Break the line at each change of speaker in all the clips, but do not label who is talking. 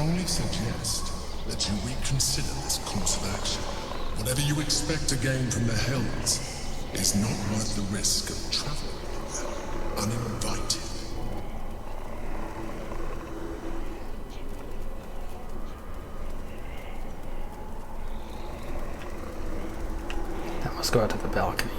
strongly suggest that you reconsider this course of action. Whatever you expect to gain from the Hells is not worth the risk of traveling uninvited.
That must go out to the balcony.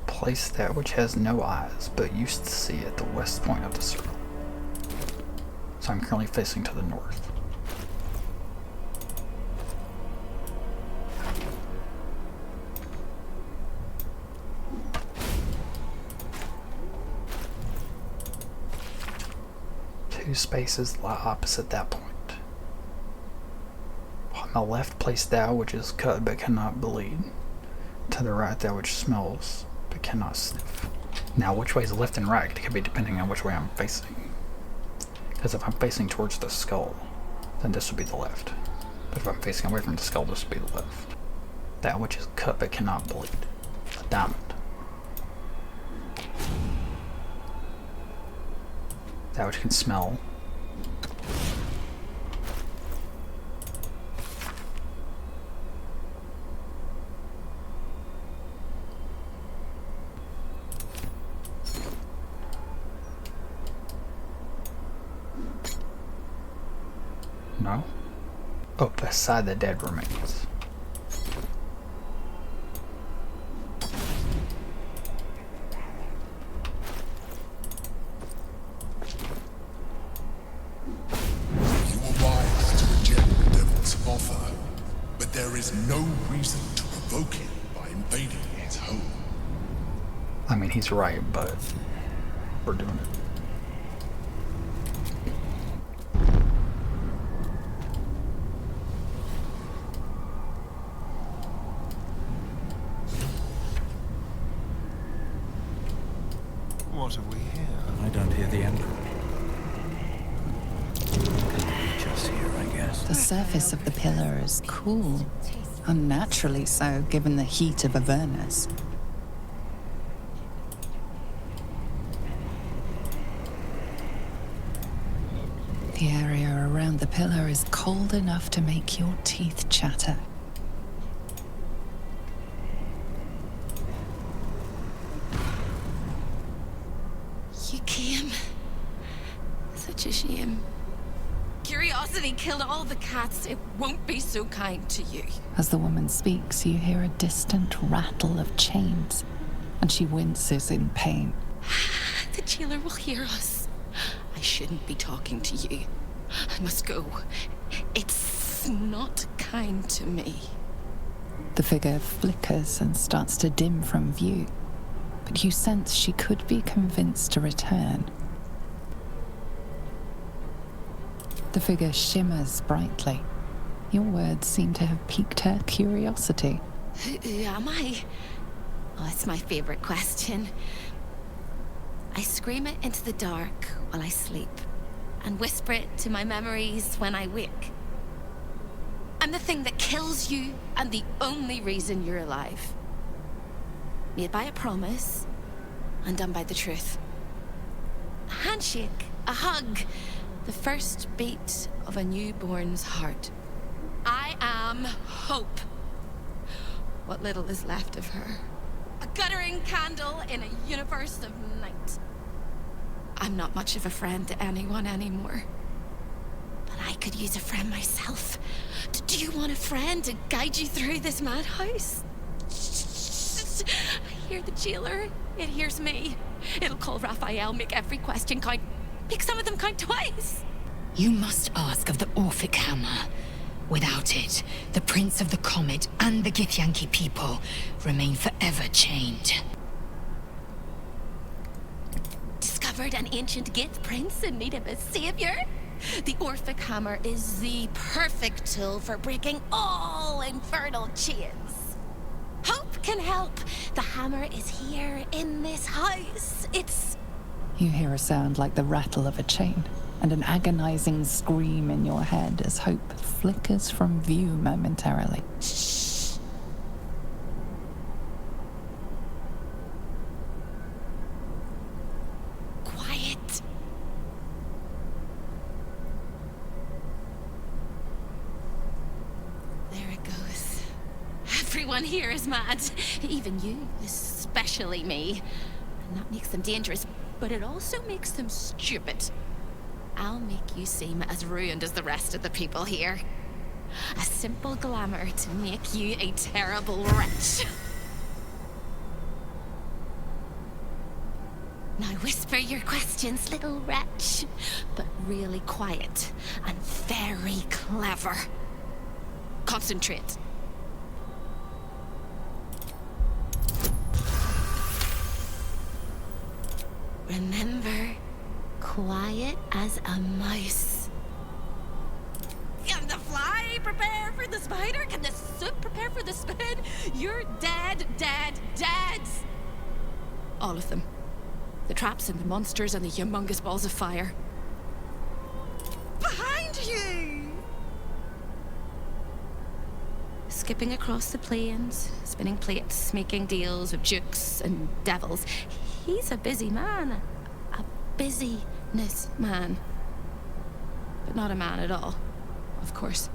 Place that which has no eyes, but used to see at the west point of the circle. So I'm currently facing to the north. Two spaces lie opposite that point. On the left, place that which is cut but cannot bleed. To the right, that which smells but cannot sniff. Now, which way is left and right could be depending on which way I'm facing. Because if I'm facing towards the skull, then this would be the left. But if I'm facing away from the skull, this would be the left. That which is cut but cannot bleed. A diamond. That which can smell. No? Oh, beside the dead remains.
You were wise to reject the devil's offer, but there is no reason to provoke him by invading his home.
I mean, he's right, but we're doing it.
What have we here?
I don't hear the Emperor. Just here, I guess.
The surface of the pillar is cool. Unnaturally so, given the heat of Avernus. The area around the pillar is cold enough to make your teeth chatter.
You came. Such a shame. Curiosity killed all the cats. It won't be so kind to you.
As the woman speaks, you hear a distant rattle of chains, and she winces in pain.
The jailer will hear us. I shouldn't be talking to you. I must go. It's not kind to me.
The figure flickers and starts to dim from view, but you sense she could be convinced to return. The figure shimmers brightly. Your words seem to have piqued her curiosity.
Who am I? Oh, it's my favorite question. I scream it into the dark while I sleep, and whisper it to my memories when I wake. I'm the thing that kills you, and the only reason you're alive. Made by a promise, undone by the truth. A handshake, a hug, the first beat of a newborn's heart. I am hope. What little is left of her. A guttering candle in a universe of night. I'm not much of a friend to anyone anymore. But I could use a friend myself. Do you want a friend to guide you through this madhouse? I hear the jailer. It hears me. It'll call Raphael, make every question count. Make some of them count twice.
You must ask of the Orphic Hammer. Without it, the Prince of the Comet and the Githyanki people remain forever chained.
Discover discovered an ancient Gith prince in need of a savior. The Orphic Hammer is the perfect tool for breaking all infernal chains. Hope can help. The hammer is here in this house. It's...
You hear a sound like the rattle of a chain, and an agonizing scream in your head as hope flickers from view momentarily.
Shh. Quiet. There it goes. Everyone here is mad. Even you, especially me. And that makes them dangerous, but it also makes them stupid. I'll make you seem as ruined as the rest of the people here. A simple glamour to make you a terrible wretch. Now whisper your questions, little wretch, but really quiet and very clever. Concentrate. Remember, quiet as a mouse. Can the fly prepare for the spider? Can the soup prepare for the spoon? You're dead. All of them. The traps and the monsters and the humongous balls of fire. Behind you! Skipping across the plains, spinning plates, making deals with dukes and devils. He's a busy man. A busyness man. But not a man at all, of course.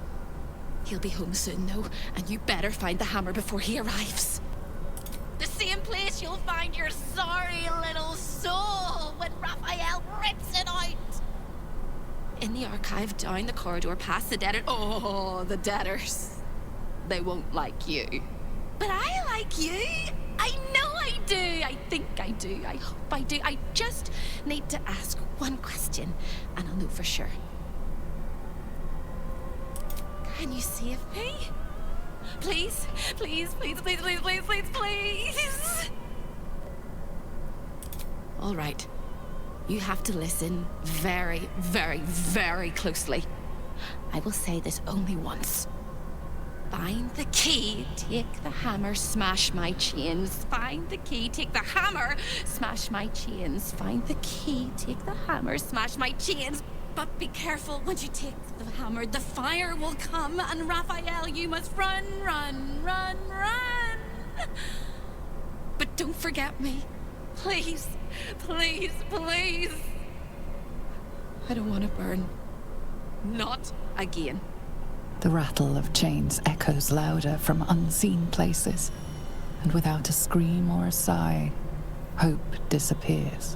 He'll be home soon, though, and you better find the hammer before he arrives. The same place you'll find your sorry little soul when Raphael rips it out. In the archive, down the corridor, past the debtor. Oh, the debtors. They won't like you. But I like you. I know I do. I think I do. I hope I do. I just need to ask one question, and I'll know for sure. Can you save me? Please, please, please, please, please, please, please, please. All right. You have to listen very, very, very closely. I will say this only once. Find the key, take the hammer, smash my chains. Find the key, take the hammer, smash my chains. Find the key, take the hammer, smash my chains. But be careful, once you take the hammer, the fire will come, and Raphael, you must run, run, run, run. But don't forget me. Please, please, please. I don't want to burn. Not again.
The rattle of chains echoes louder from unseen places, and without a scream or a sigh, hope disappears.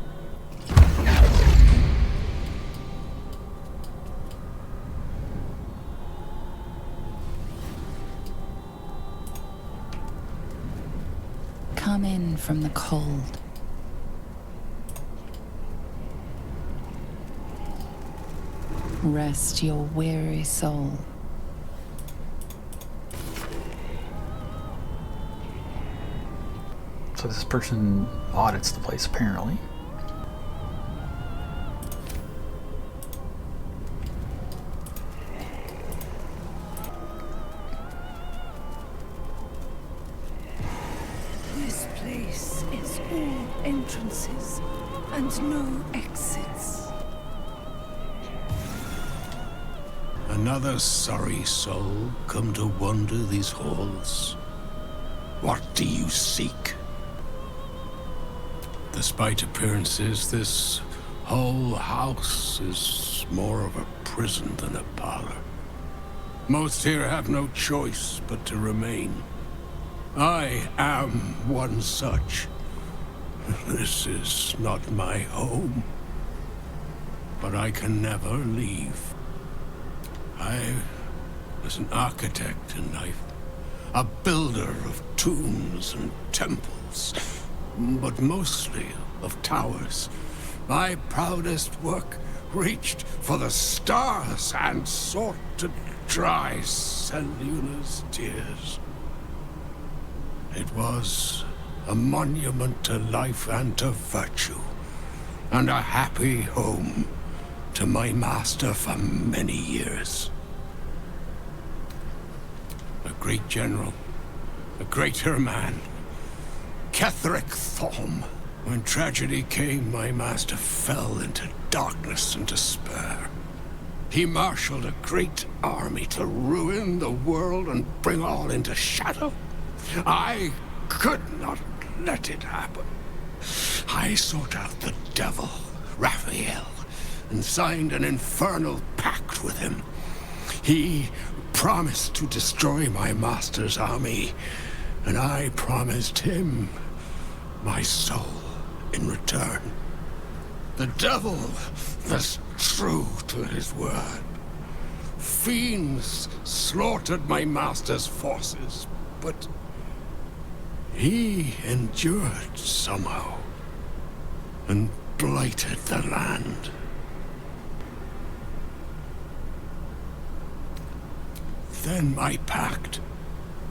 Come in from the cold. Rest your weary soul.
So this person audits the place, apparently.
This place is all entrances and no exits.
Another sorry soul come to wander these halls. What do you seek? Despite appearances, this whole house is more of a prison than a parlor. Most here have no choice but to remain. I am one such. This is not my home, but I can never leave. I was an architect in life, a builder of tombs and temples, but mostly of towers. My proudest work reached for the stars and sought to dry Seluna's tears. It was a monument to life and to virtue, and a happy home to my master for many years. A great general, a greater man, Ketheric Thorm. When tragedy came, my master fell into darkness and despair. He marshaled a great army to ruin the world and bring all into shadow. I could not let it happen. I sought out the devil, Raphael, and signed an infernal pact with him. He promised to destroy my master's army, and I promised him my soul in return. The devil was true to his word. Fiends slaughtered my master's forces, but he endured somehow and blighted the land. Then my pact,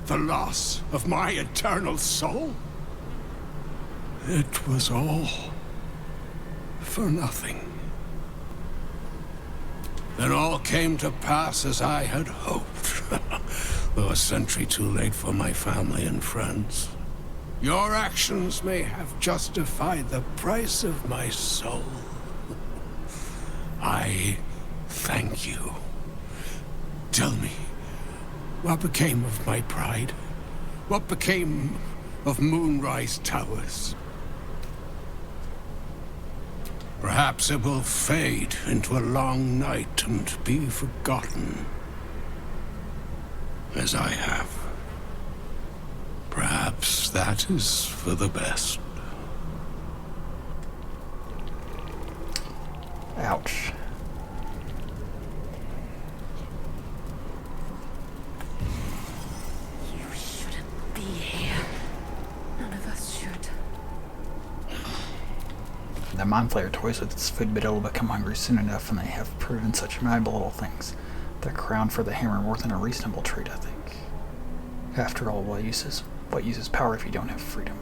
the loss of my eternal soul, it was all for nothing. Then all came to pass as I had hoped, though a century too late for my family and friends. Your actions may have justified the price of my soul. I thank you. Tell me, what became of my pride? What became of Moonrise Towers? Perhaps it will fade into a long night and be forgotten, as I have. Perhaps that is for the best.
Ouch.
You shouldn't be here. None of us should.
The Mind Flayer toys with its food bidder will become hungry soon enough, and they have proven such valuable little things. The crown for the hammer more than a reasonable treat, I think. After all, what uses power if you don't have freedom?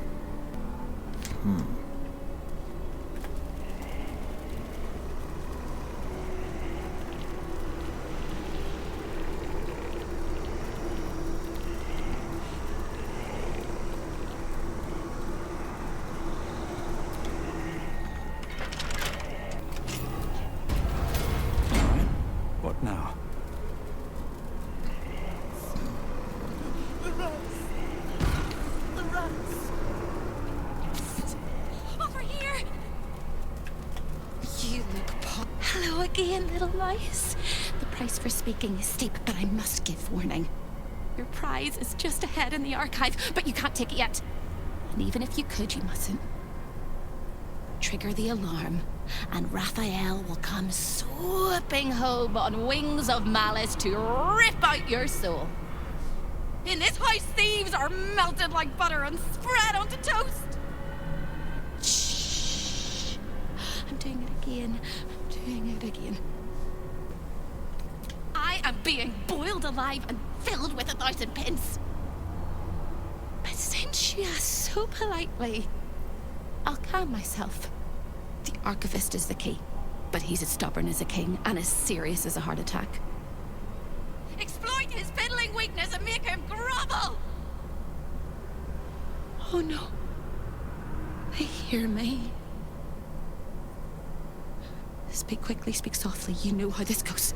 What now?
Over here! You look Hello again, little mice. The price for speaking is steep, but I must give warning. Your prize is just ahead in the archive, but you can't take it yet. And even if you could, you mustn't. Trigger the alarm, and Raphael will come swooping home on wings of malice to rip out your soul. In this house, thieves are melted like butter and spread onto toast. Shh. I'm doing it again. I'm doing it again. I am being boiled alive and filled with 1,000 pins. But since you asked so politely, I'll calm myself. The archivist is the key, but he's as stubborn as a king and as serious as a heart attack. Exploit his fiddling weakness and make him grovel! Oh no. They hear me. Speak quickly, speak softly. You know how this goes.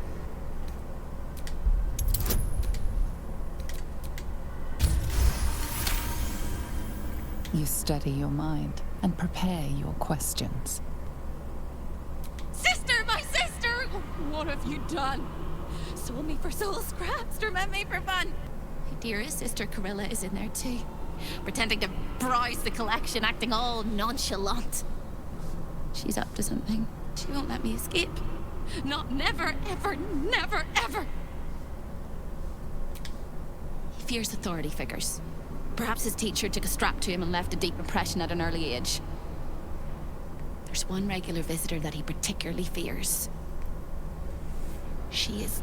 You steady your mind and prepare your questions.
Sister, my sister! What have you done? Sold me for soul scraps, torment me for fun. My dearest sister Carilla is in there too, pretending to browse the collection, acting all nonchalant. She's up to something. She won't let me escape. Not never, ever, never, ever. He fears authority figures. Perhaps his teacher took a strap to him and left a deep impression at an early age. There's one regular visitor that he particularly fears. She is...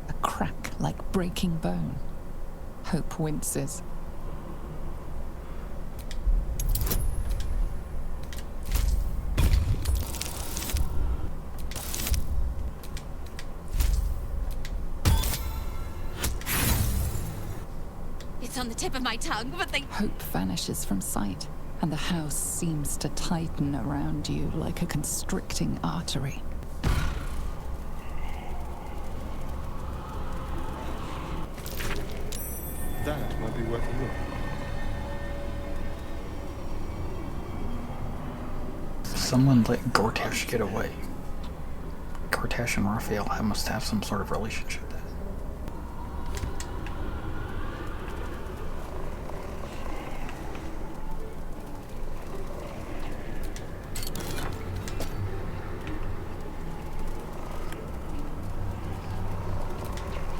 A crack like breaking bone. Hope winces.
words on the tip of my tongue, but they...
Hope vanishes from sight, and the house seems to tighten around you like a constricting artery.
That might be worth a look.
Someone let Gortash get away. Gortash and Raphael must have some sort of relationship then.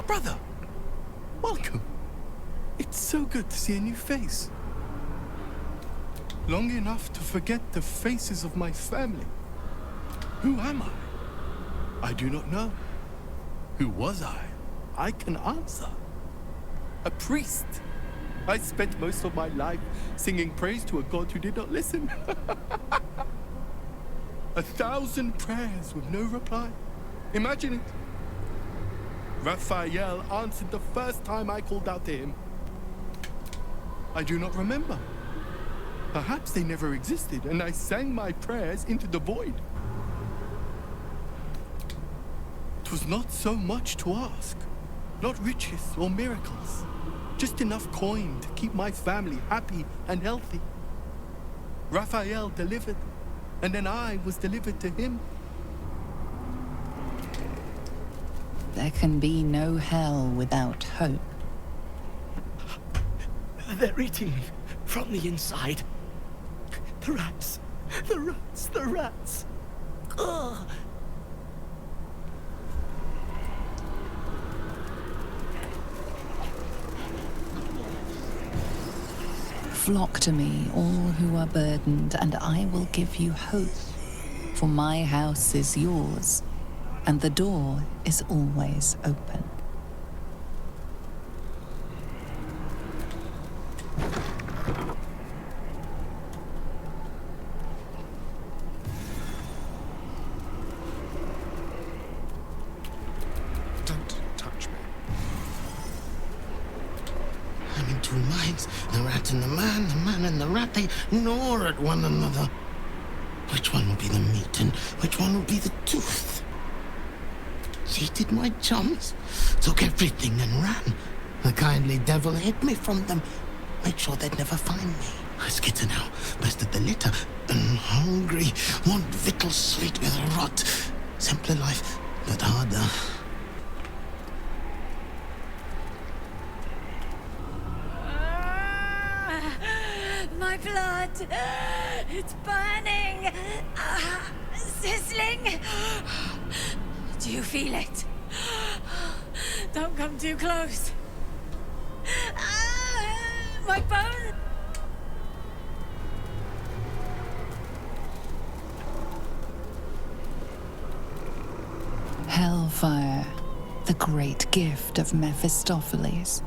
Brother! Welcome! It's so good to see a new face. Long enough to forget the faces of my family. Who am I? I do not know. Who was I? I can answer. A priest. I spent most of my life singing praise to a god who did not listen. 1,000 prayers with no reply. Imagine it. Raphael answered the first time I called out to him. I do not remember. Perhaps they never existed, and I sang my prayers into the void. 'Twas not so much to ask. Not riches or miracles. Just enough coin to keep my family happy and healthy. Raphael delivered, and then I was delivered to him.
There can be no hell without hope.
They're eating me from the inside. The rats. The rats. The rats. Ugh.
Flock to me, all who are burdened, and I will give you hope. For my house is yours, and the door is always open.
Don't touch me. I'm in two minds. The rat and the man and the rat, they gnaw at one another. Which one will be the meat and which one will be the tooth? Cheated my chums, took everything and ran. The kindly devil hid me from them, made sure they'd never find me. I skitter now, best at the litter, and hungry, want victuals sweet with rot. Simpler life, but harder.
My blood! It's burning! Sizzling! Do you feel it? Don't come too close. My bone!
Hellfire, the great gift of Mephistopheles.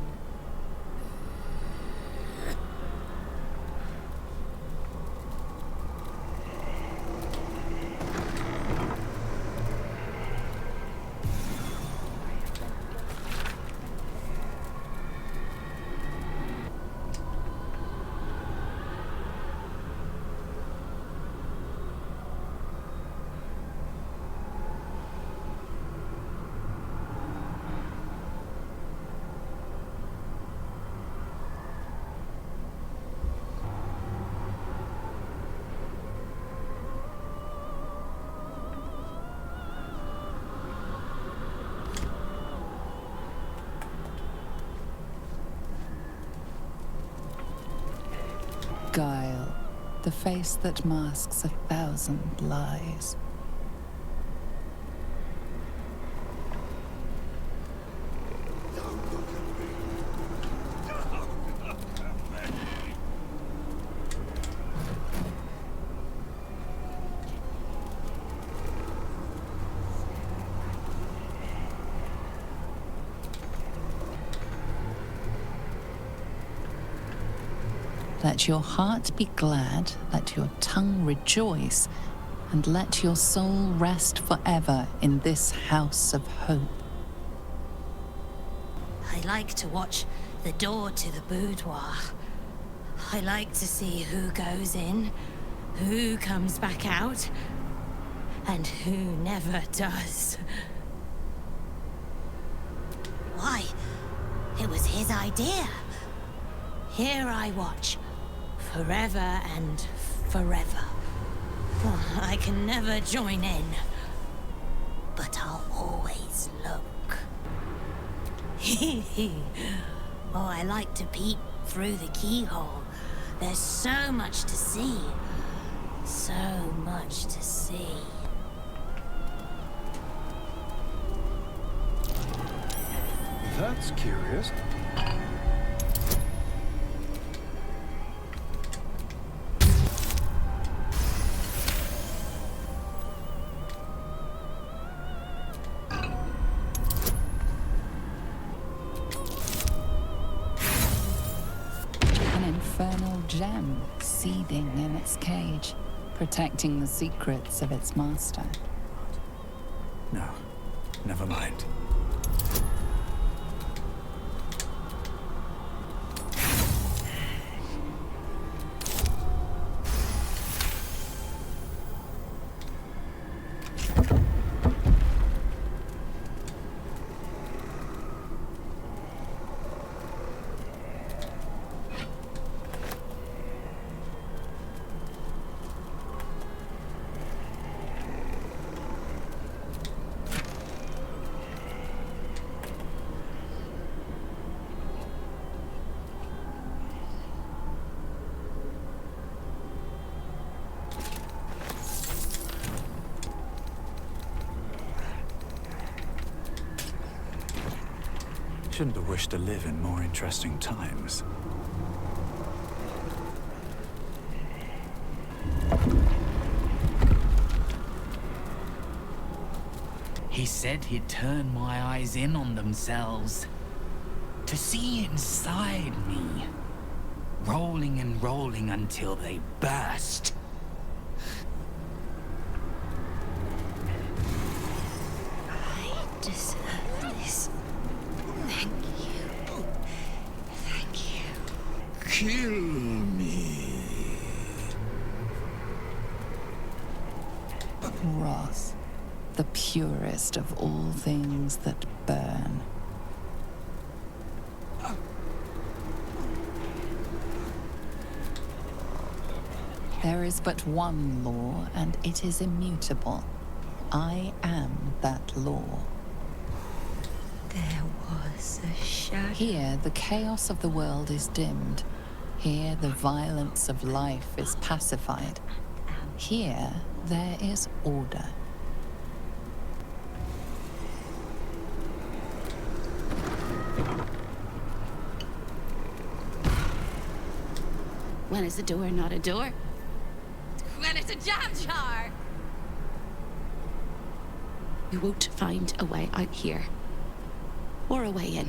Guile, the face that masks 1,000 lies. Let your heart be glad, let your tongue rejoice, and let your soul rest forever in this house of hope.
I like to watch
The door to the boudoir. I like to see who goes in, who comes back out, and who never does. Why? It was his idea. Here I watch, forever and forever. Oh, I can never join in, but I'll always look. Oh, I like to peep through the keyhole. There's so much to see. So much to see.
That's curious.
An infernal gem seething in its cage, protecting the secrets of its master.
No, never mind. Shouldn't have wished to live in more interesting times.
He said he'd turn my eyes in on themselves. To see inside me. Rolling and rolling until they burst.
I deserve this. Thank you. Thank you.
Kill me.
Wrath, the purest of all things that burn. There is but one law, and it is immutable. I am that law.
There was a shadow.
Here, the chaos of the world is dimmed. Here, the violence of life is pacified. Here, there is order.
When is a door not a door? When it's a jam jar! You won't find a way out here. Or a way in.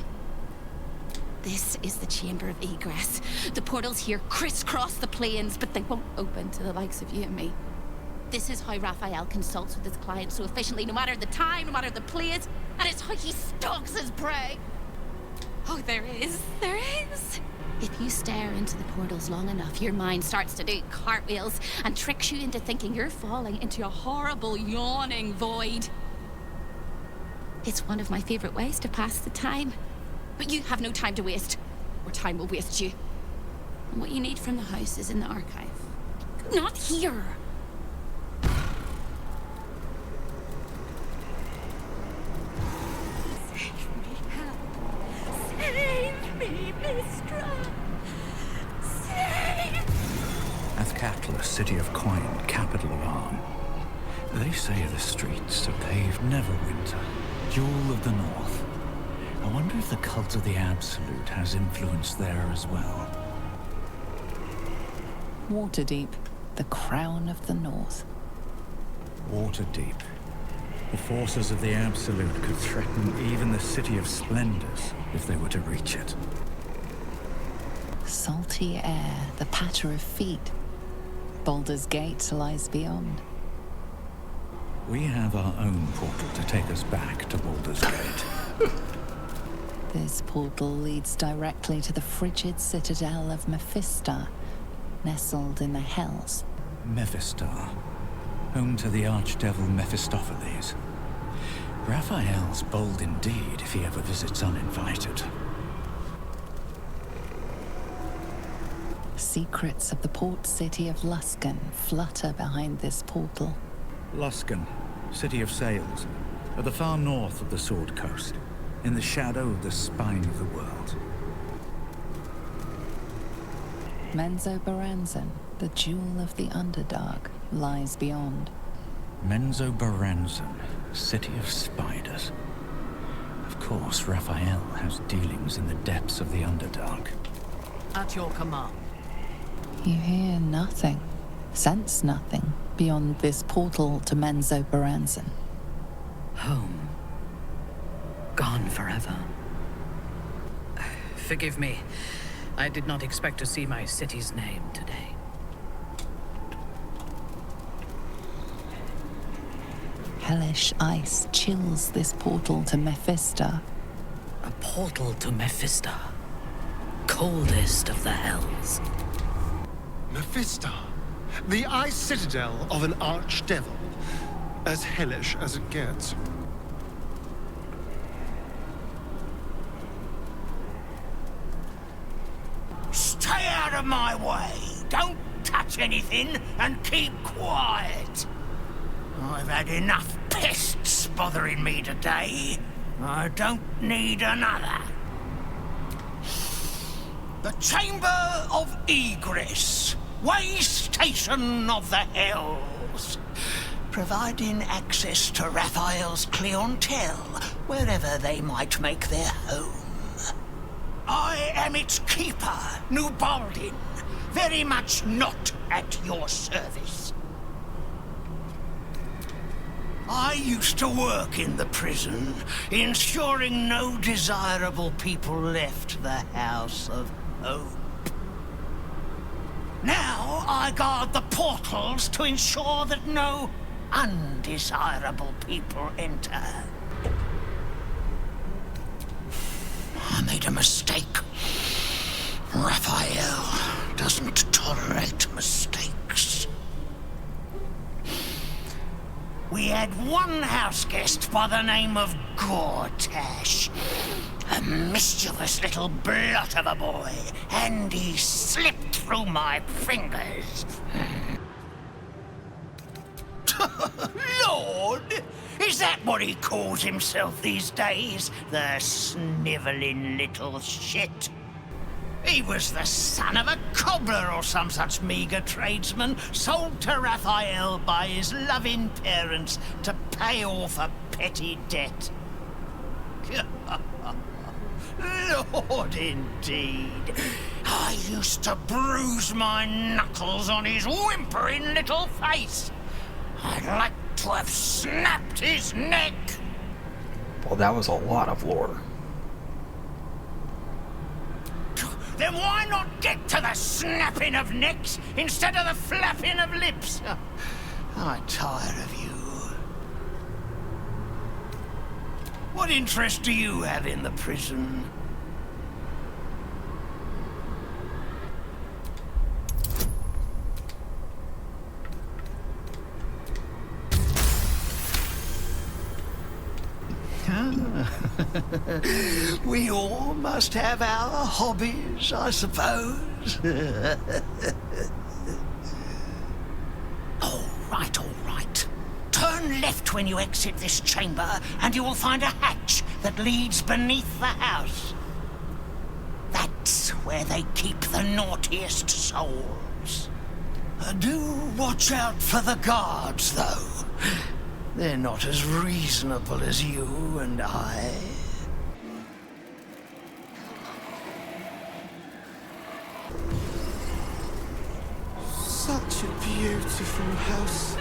This is the chamber of egress. The portals here crisscross the plains, but they won't open to the likes of you and me. This is how Raphael consults with his clients so efficiently, no matter the time, no matter the place, and it's how he stalks his prey. Oh, there is. If you stare into the portals long enough, your mind starts to do cartwheels and tricks you into thinking you're falling into a horrible, yawning void. It's one of my favorite ways to pass the time. But you have no time to waste, or time will waste you. And what you need from the house is in the archive. Not here!
Save me, Mistra! Save!
Athkatla, city of coin, capital of Arm. They say the streets are paved Neverwinter, jewel of the north. I wonder if the cult of the Absolute has influence there as well.
Waterdeep, the crown of the north.
Waterdeep. The forces of the Absolute could threaten even the City of Splendors if they were to reach it.
Salty air, the patter of feet. Baldur's Gate lies beyond.
We have our own portal to take us back to Baldur's Gate.
This portal leads directly to the frigid citadel of Mephistar, nestled in the Hells.
Mephistar, home to the archdevil Mephistopheles. Raphael's bold indeed if he ever visits uninvited.
Secrets of the port city of Luskan flutter behind this portal.
Luskan, city of sails, at the far north of the Sword Coast, in the shadow of the spine of the world.
Menzoberranzan, the jewel of the Underdark, lies beyond.
Menzoberranzan, city of spiders. Of course, Raphael has dealings in the depths of the Underdark.
At your command.
You hear nothing, sense nothing, beyond this portal to Menzoberranzan.
Home. Gone forever. Forgive me. I did not expect to see my city's name today.
Hellish ice chills this portal to Mephistar.
A portal to Mephistar. Coldest of the Hells.
Mephistar, the ice citadel of an archdevil. As hellish as it gets.
Stay out of my way! Don't touch anything and keep quiet! I've had enough pests bothering me today. I don't need another. The Chamber of Egress. Way station of the Hells. Providing access to Raphael's clientele, wherever they might make their home. I am its keeper, Nubaldin. Very much not at your service. I used to work in the prison, ensuring no desirable people left the House of Hope. Now I guard the portals to ensure that no undesirable people enter. I made a mistake. Raphael doesn't tolerate mistakes. We had one house guest by the name of Gortash. A mischievous little blot of a boy, and he slipped through my fingers. Lord! Is that what he calls himself these days? The snivelling little shit? He was the son of a cobbler or some such meager tradesman, sold to Raphael by his loving parents to pay off a petty debt. Lord, indeed. I used to bruise my knuckles on his whimpering little face. I'd like to have snapped his neck.
Well, that was a lot of lore.
Then why not get to the snapping of necks instead of the flapping of lips? I'm tired of you. What interest do you have in the prison? We all must have our hobbies, I suppose. All right. Turn left when you exit this chamber, and you will find a hatch that leads beneath the house. That's where they keep the naughtiest souls. Do watch out for the guards, though. They're not as reasonable as you and I.
Such a beautiful house.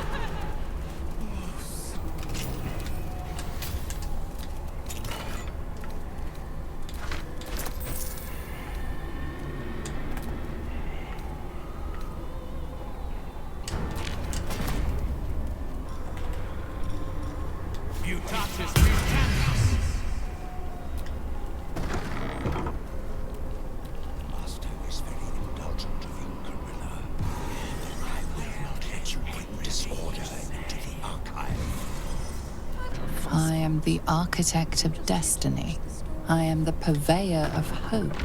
am the architect of destiny. I am the purveyor of hope.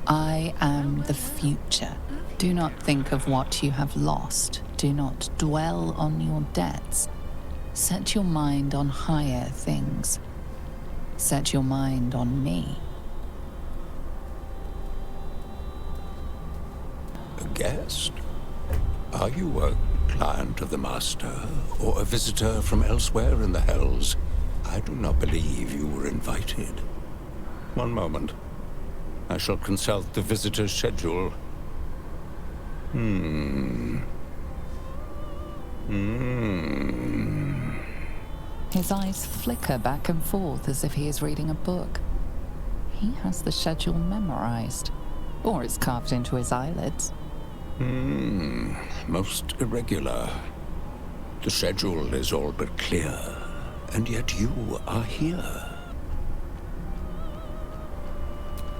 I am the future. Do not think of what you have lost. Do not dwell on your debts. Set your mind on higher things. Set your mind on me.
A guest? Are you a client of the Master, or a visitor from elsewhere in the Hells? I do not believe you were invited. One moment. I shall consult the visitor's schedule.
His eyes flicker back and forth as if he is reading a book. He has the schedule memorized, or it's carved into his eyelids.
Most irregular. The schedule is all but clear, and yet you are here.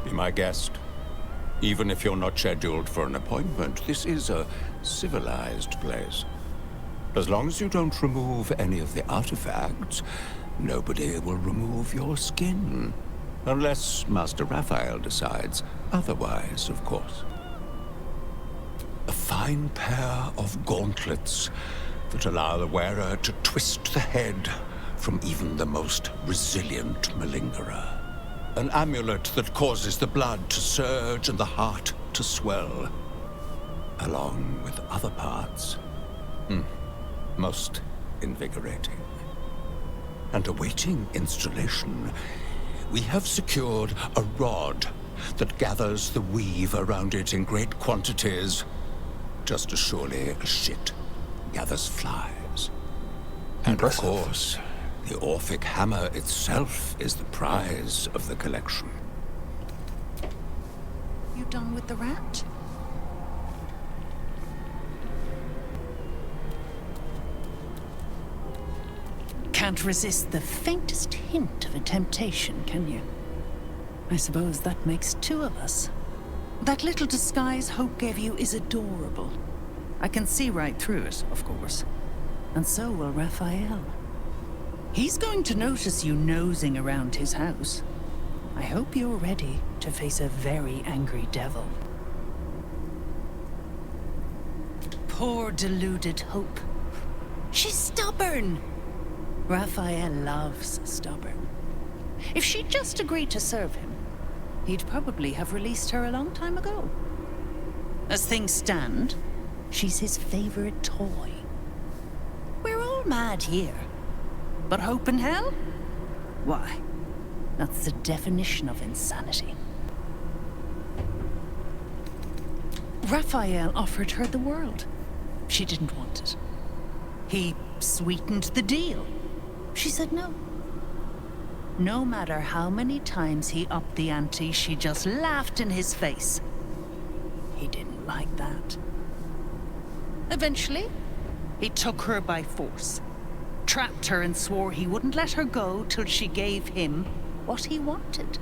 Be my guest. Even if you're not scheduled for an appointment, this is a civilized place. As long as you don't remove any of the artifacts, nobody will remove your skin. Unless Master Raphael decides otherwise, of course. A fine pair of gauntlets that allow the wearer to twist the head from even the most resilient malingerer. An amulet that causes the blood to surge and the heart to swell, along with other parts. Most invigorating. And awaiting installation, we have secured a rod that gathers the weave around it in great quantities, just as surely as shit gathers flies. And of course, the Orphic hammer itself is the prize of the collection.
You done with the rat? Can't resist the faintest hint of a temptation, can you? I suppose that makes two of us. That little disguise Hope gave you is adorable. I can see right through it, of course. And so will Raphael. He's going to notice you nosing around his house. I hope you're ready to face a very angry devil. Poor deluded Hope. She's stubborn. Raphael loves stubborn. If she'd just agreed to serve him, he'd probably have released her a long time ago. As things stand, she's his favorite toy. We're all mad here. But Hope in hell? Why, that's the definition of insanity. Raphael offered her the world. She didn't want it. He sweetened the deal. She said no. No matter how many times he upped the ante, she just laughed in his face. He didn't like that. Eventually, he took her by force, trapped her and swore he wouldn't let her go till she gave him what he wanted.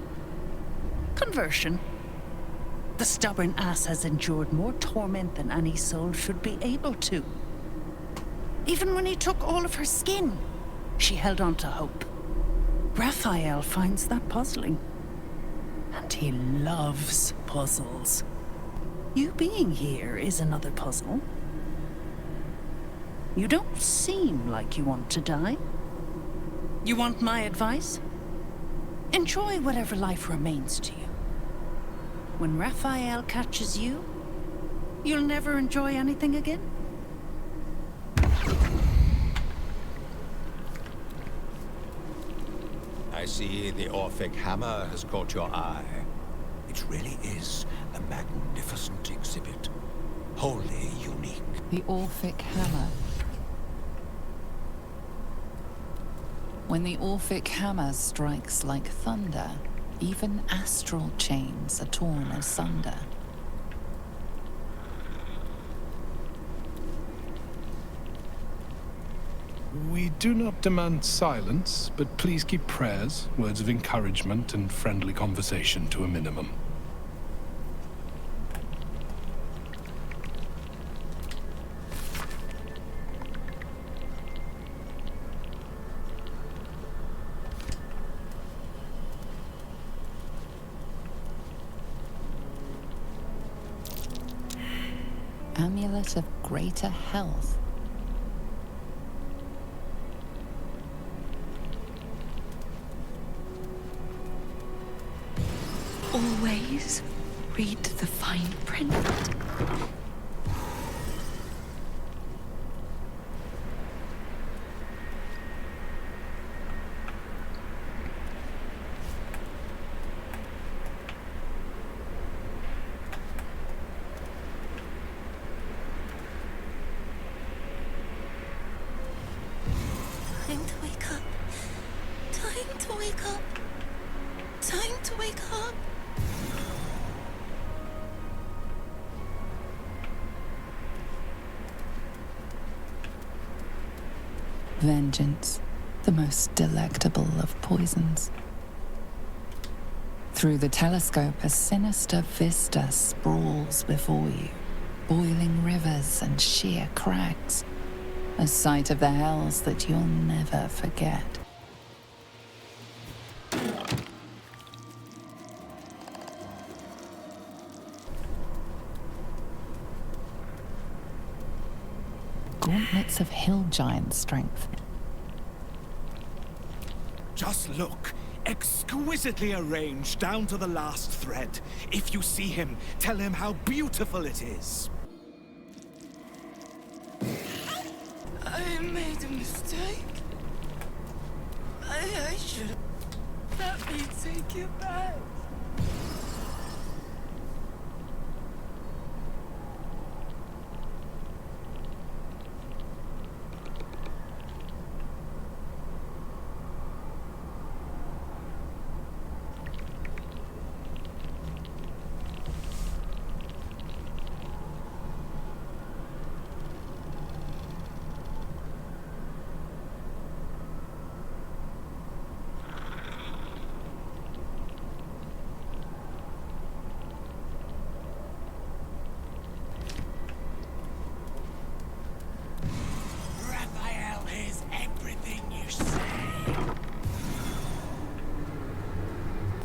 Conversion. The stubborn ass has endured more torment than any soul should be able to. Even when he took all of her skin, she held on to hope. Raphael finds that puzzling. And he loves puzzles. You being here is another puzzle. You don't seem like you want to die. You want my advice? Enjoy whatever life remains to you. When Raphael catches you, you'll never enjoy anything again.
I see the Orphic hammer has caught your eye. It really is a magnificent exhibit. Wholly unique.
The Orphic hammer. When the Orphic hammer strikes like thunder, even astral chains are torn asunder.
We do not demand silence, but please keep prayers, words of encouragement, and friendly conversation to a minimum.
amulet of greater health.
Always read the fine print.
Time to wake up. Time to wake up. Time to wake up.
Vengeance, the most delectable of poisons. Through the telescope, a sinister vista sprawls before you, boiling rivers and sheer crags, a sight of the hells that you'll never forget. Gauntlets of hill giant strength.
Just look. Exquisitely arranged down to the last thread. If you see him, tell him how beautiful it is.
I made a mistake. I should let me take it back.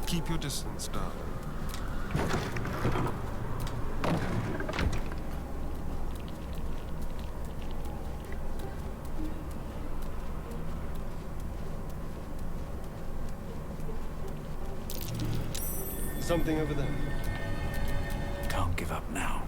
Keep your distance, darling. Something over there.
Can't give up now.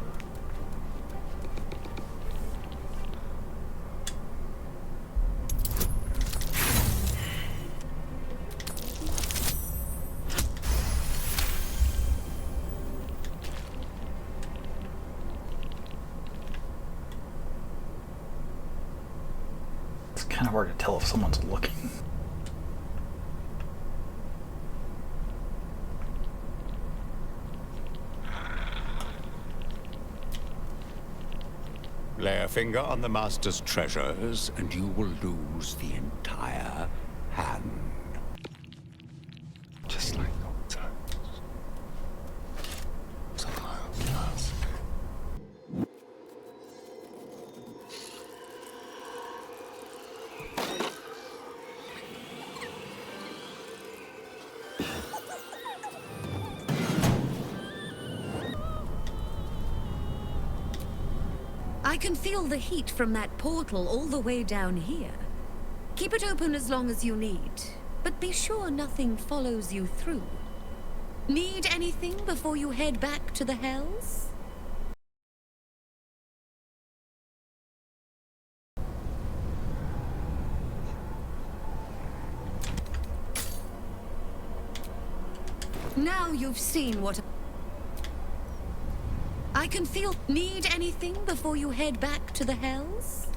It's kind of hard to tell if someone's looking.
Lay a finger on the Master's treasures, and you will lose the entire hand.
Just like old times. Somehow, yes.
I can feel the heat from that portal all the way down here. Keep it open as long as you need, but be sure nothing follows you through. Need anything before you head back to the Hells? Now you've seen what... I can feel... Need anything before you head back to the Hells?